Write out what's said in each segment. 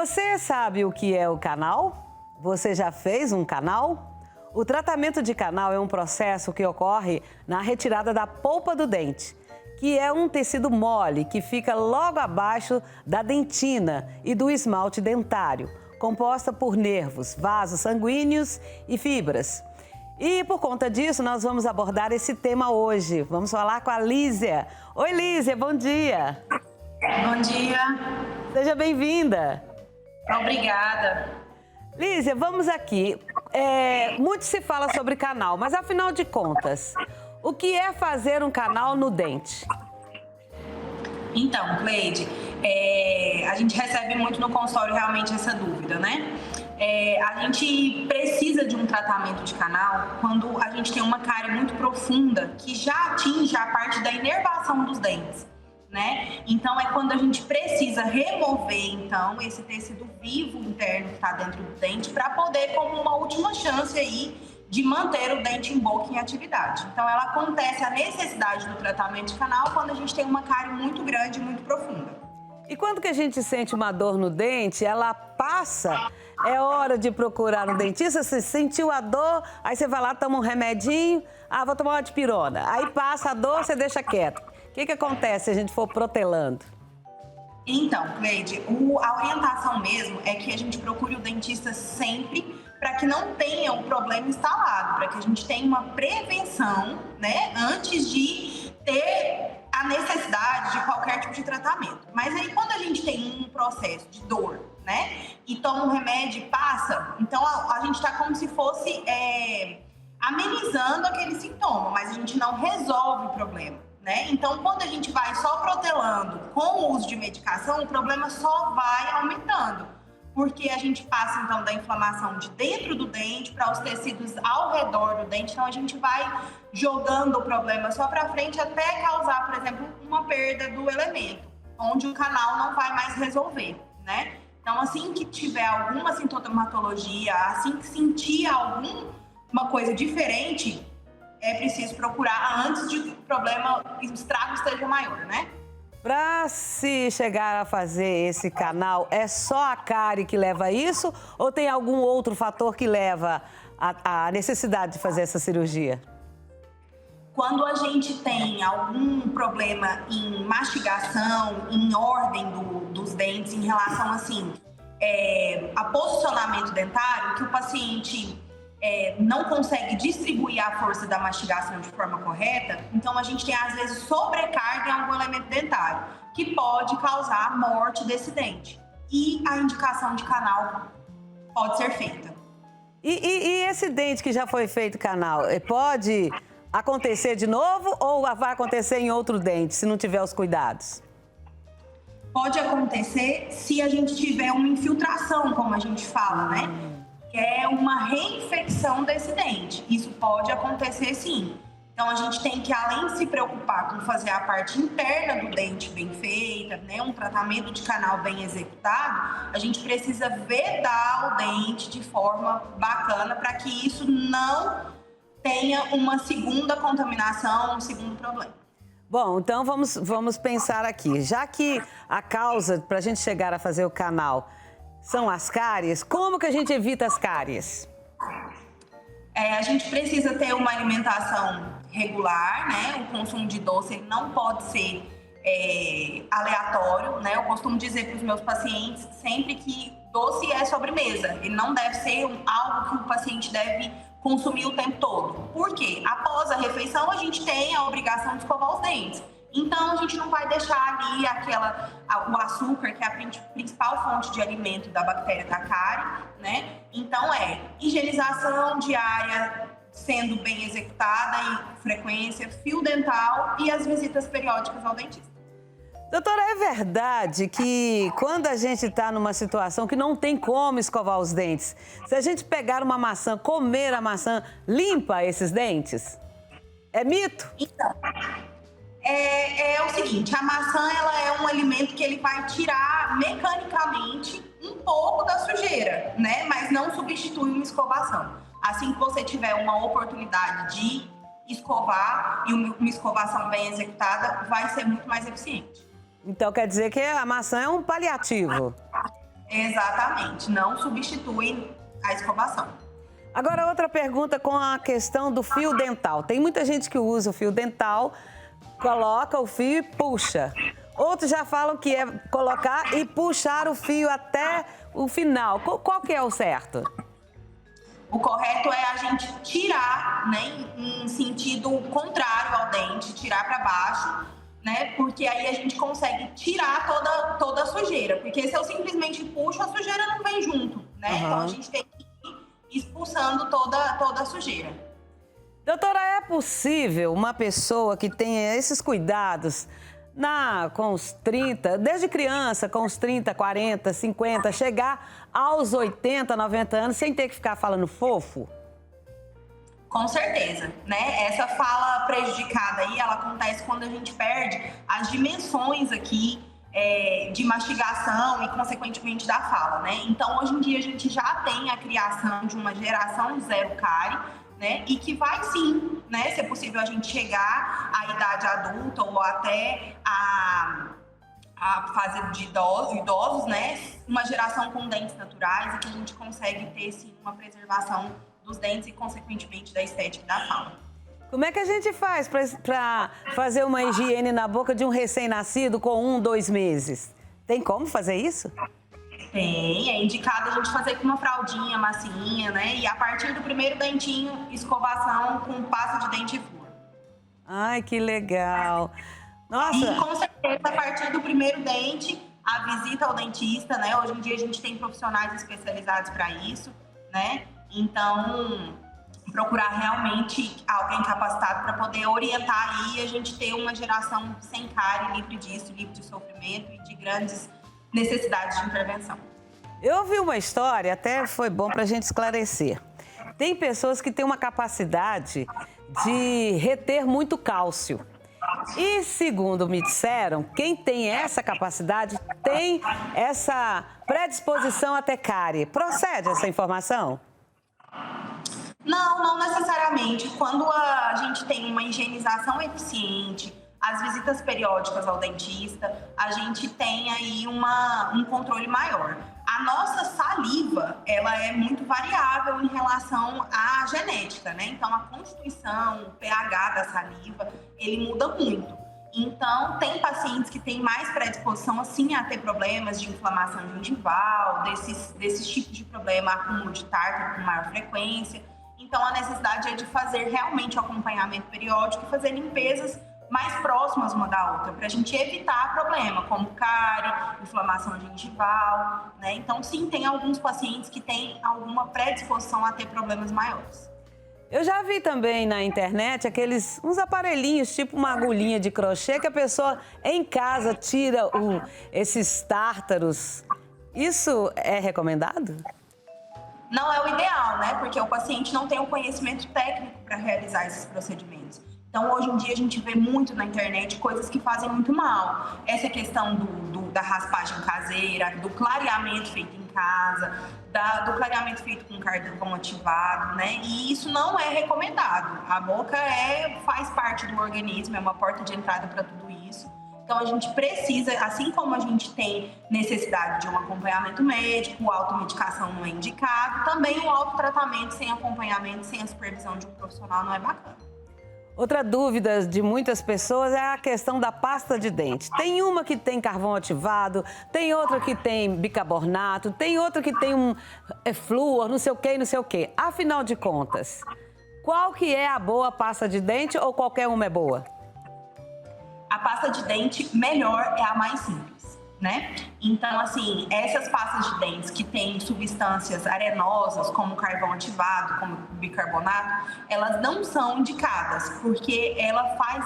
Você sabe o que é o canal? Você já fez um canal? O tratamento de canal é um processo que ocorre na retirada da polpa do dente, que é um tecido mole que fica logo abaixo da dentina e do esmalte dentário, composta por nervos, vasos sanguíneos e fibras. E por conta disso, nós vamos abordar esse tema hoje. Vamos falar com a Lízia. Oi, Lízia, bom dia. Bom dia. Seja bem-vinda. Obrigada. Lízia, vamos aqui. Muito se fala sobre canal, mas afinal de contas, o que é fazer um canal no dente? Então, Cleide, a gente recebe muito no consultório realmente essa dúvida, né? A gente precisa de um tratamento de canal quando a gente tem uma cárie muito profunda que já atinge a parte da inervação dos dentes, né? Então, é quando a gente precisa remover, então, esse tecido vivo interno que está dentro do dente para poder, como uma última chance aí, de manter o dente em boca em atividade. Então, ela acontece a necessidade do tratamento de canal quando a gente tem uma cárie muito grande e muito profunda. E quando que a gente sente uma dor no dente, ela passa, é hora de procurar um dentista, você sentiu a dor, aí você vai lá, toma um remedinho, vou tomar uma dipirona. Aí passa a dor, você deixa quieto. O que acontece se a gente for protelando? Então, Cleide, a orientação mesmo é que a gente procure o dentista sempre para que não tenha o problema instalado, para que a gente tenha uma prevenção, né, antes de ter a necessidade de qualquer tipo de tratamento. Mas aí, quando a gente tem um processo de dor, né, e toma um remédio e passa, então a gente está como se fosse amenizando aquele sintoma, mas a gente não resolve o problema, né? Então, quando a gente vai só protelando com o uso de medicação, o problema só vai aumentando, porque a gente passa, então, da inflamação de dentro do dente para os tecidos ao redor do dente. Então, a gente vai jogando o problema só para frente até causar, por exemplo, uma perda do elemento, onde o canal não vai mais resolver, né? Então, assim que tiver alguma sintomatologia, assim que sentir alguma coisa diferente, é preciso procurar antes de o problema, o estrago esteja maior, né? Para se chegar a fazer esse canal, é só a cárie que leva a isso ou tem algum outro fator que leva à necessidade de fazer essa cirurgia? Quando a gente tem algum problema em mastigação, em ordem dos dentes, em relação, assim, a posicionamento dentário, que o paciente não consegue distribuir a força da mastigação de forma correta, então a gente tem, às vezes, sobrecarga em algum elemento dentário, que pode causar a morte desse dente. E a indicação de canal pode ser feita. E esse dente que já foi feito canal, pode acontecer de novo ou vai acontecer em outro dente, se não tiver os cuidados? Pode acontecer se a gente tiver uma infiltração, como a gente fala, né? Que é uma reinfecção desse dente. Isso pode acontecer, sim. Então, a gente tem que, além de se preocupar com fazer a parte interna do dente bem feita, né, um tratamento de canal bem executado, a gente precisa vedar o dente de forma bacana para que isso não tenha uma segunda contaminação, um segundo problema. Bom, então vamos pensar aqui. Já que a causa para a gente chegar a fazer o canal são as cáries, como que a gente evita as cáries? A gente precisa ter uma alimentação regular, né? O consumo de doce não pode ser aleatório, né? Eu costumo dizer para os meus pacientes sempre que doce é sobremesa. Ele não deve ser algo que o paciente deve consumir o tempo todo. Por quê? Após a refeição, a gente tem a obrigação de escovar os dentes. Então, a gente não vai deixar ali o açúcar, que é a principal fonte de alimento da bactéria da cárie, né? Então, higienização diária sendo bem executada em frequência, fio dental e as visitas periódicas ao dentista. Doutora, é verdade que quando a gente está numa situação que não tem como escovar os dentes, se a gente pegar uma maçã, comer a maçã, limpa esses dentes? É mito? Então, é o seguinte, a maçã ela é um alimento que ele vai tirar mecanicamente um pouco da sujeira, né? Mas não substitui uma escovação. Assim que você tiver uma oportunidade de escovar e uma escovação bem executada, vai ser muito mais eficiente. Então quer dizer que a maçã é um paliativo? Exatamente, não substitui a escovação. Agora, outra pergunta com a questão do fio dental. Tem muita gente que usa o fio dental, coloca o fio e puxa. Outros já falam que é colocar e puxar o fio até o final. Qual que é o certo? O correto é a gente tirar, né, em sentido contrário ao dente, tirar para baixo, né, porque aí a gente consegue tirar toda a sujeira. Porque se eu simplesmente puxo, a sujeira não vem junto, né? Uhum. Então a gente tem que ir expulsando toda a sujeira. Doutora, é possível uma pessoa que tenha esses cuidados com os 30, desde criança, com os 30, 40, 50, chegar aos 80, 90 anos sem ter que ficar falando fofo? Com certeza, né? Essa fala prejudicada aí, ela acontece quando a gente perde as dimensões aqui de mastigação e, consequentemente, da fala, né? Então, hoje em dia, a gente já tem a criação de uma geração zero cárie, né? E que vai sim, né? Se é possível a gente chegar à idade adulta ou até a fase de idosos, né? Uma geração com dentes naturais e que a gente consegue ter sim uma preservação dos dentes e, consequentemente, da estética da fala. Como é que a gente faz para fazer uma higiene na boca de um recém-nascido com 1, 2 meses? Tem como fazer isso? Tem, é indicado a gente fazer com uma fraldinha massinha, né? E a partir do primeiro dentinho, escovação com pasta de dente e flúor. Ai, que legal. Nossa. E com certeza, a partir do primeiro dente, a visita ao dentista, né? Hoje em dia a gente tem profissionais especializados para isso, né? Então, procurar realmente alguém capacitado para poder orientar aí e a gente ter uma geração sem cárie, livre disso, livre de sofrimento e de grandes necessidades de intervenção. Eu ouvi uma história, até foi bom para a gente esclarecer. Tem pessoas que têm uma capacidade de reter muito cálcio. E, segundo me disseram, quem tem essa capacidade tem essa predisposição a ter cárie. Procede essa informação? Não necessariamente. Quando a gente tem uma higienização eficiente, as visitas periódicas ao dentista, a gente tem aí um controle maior. A nossa saliva, ela é muito variável em relação à genética, né? Então, a constituição, o pH da saliva, ele muda muito. Então, tem pacientes que têm mais predisposição, assim, a ter problemas de inflamação gengival, desses tipos de problema, acúmulo de tártaro com maior frequência. Então, a necessidade é de fazer realmente o acompanhamento periódico e fazer limpezas mais próximas uma da outra, para a gente evitar problema, como cárie, inflamação gengival, né? Então, sim, tem alguns pacientes que têm alguma predisposição a ter problemas maiores. Eu já vi também na internet uns aparelhinhos, tipo uma agulhinha de crochê, que a pessoa em casa tira esses tártaros. Isso é recomendado? Não é o ideal, né? Porque o paciente não tem o conhecimento técnico para realizar esses procedimentos. Então, hoje em dia, a gente vê muito na internet coisas que fazem muito mal. Essa questão da raspagem caseira, do clareamento feito em casa, do clareamento feito com carvão ativado, né? E isso não é recomendado. A boca faz parte do organismo, é uma porta de entrada para tudo isso. Então, a gente precisa, assim como a gente tem necessidade de um acompanhamento médico, a automedicação não é indicado, também o autotratamento sem acompanhamento, sem a supervisão de um profissional não é bacana. Outra dúvida de muitas pessoas é a questão da pasta de dente. Tem uma que tem carvão ativado, tem outra que tem bicarbonato, tem outra que tem flúor, não sei o quê, não sei o quê. Afinal de contas, qual que é a boa pasta de dente ou qualquer uma é boa? A pasta de dente melhor é a mais simples, né? Então, assim, essas pastas de dentes que têm substâncias arenosas, como carvão ativado, como bicarbonato, elas não são indicadas, porque ela faz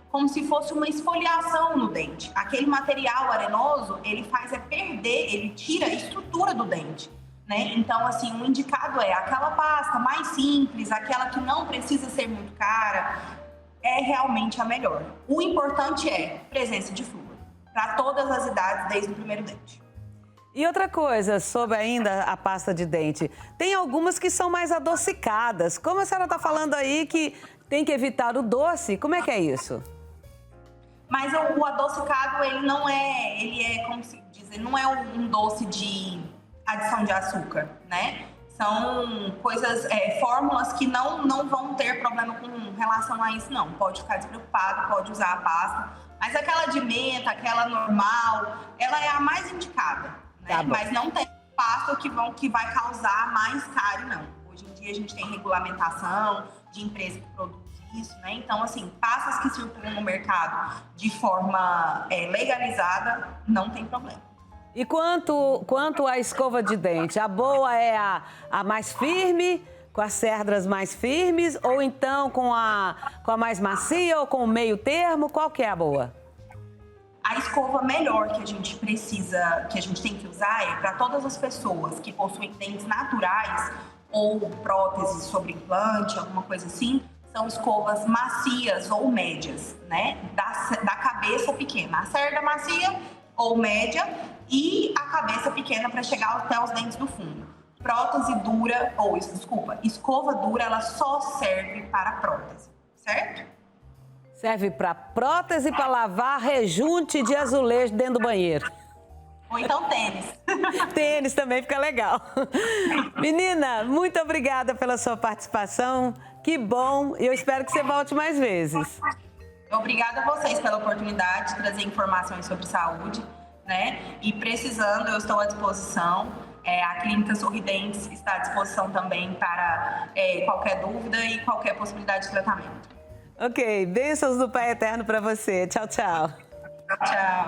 como se fosse uma esfoliação no dente. Aquele material arenoso, ele faz perder, ele tira a estrutura do dente, né? Então, assim, o indicado é aquela pasta mais simples, aquela que não precisa ser muito cara, é realmente a melhor. O importante é presença de flúor, para todas as idades, desde o primeiro dente. E outra coisa, sobre ainda a pasta de dente, tem algumas que são mais adocicadas. Como a senhora está falando aí que tem que evitar o doce, como é que é isso? Mas o adocicado, ele é, como se diz, não é um doce de adição de açúcar, né? São coisas, fórmulas que não vão ter problema com relação a isso, não. Pode ficar despreocupado, pode usar a pasta. Mas aquela de menta, aquela normal, ela é a mais indicada, né? Tá bom. Mas não tem pasta que vai causar mais cárie, não. Hoje em dia a gente tem regulamentação de empresa que produz isso, né? Então, assim, pastas que circulam no mercado de forma legalizada, não tem problema. E quanto à escova de dente, a boa é a mais firme, com as cerdas mais firmes, ou então com a mais macia ou com o meio termo? Qual que é a boa? A escova melhor que a gente precisa, que a gente tem que usar é para todas as pessoas que possuem dentes naturais ou próteses sobre implante, alguma coisa assim, são escovas macias ou médias, né? Da cabeça pequena. A cerda macia ou média e a cabeça pequena para chegar até os dentes do fundo. Prótese dura, escova dura, ela só serve para prótese, certo? Serve para prótese, para lavar rejunte de azulejo dentro do banheiro. Ou então tênis. Tênis também fica legal. Menina, muito obrigada pela sua participação. Que bom. Eu espero que você volte mais vezes. Obrigada a vocês pela oportunidade de trazer informações sobre saúde, né? E precisando, eu estou à disposição. A Clínica Sorridentes está à disposição também para qualquer dúvida e qualquer possibilidade de tratamento. Ok, bênçãos do Pai Eterno para você. Tchau, tchau. Tchau.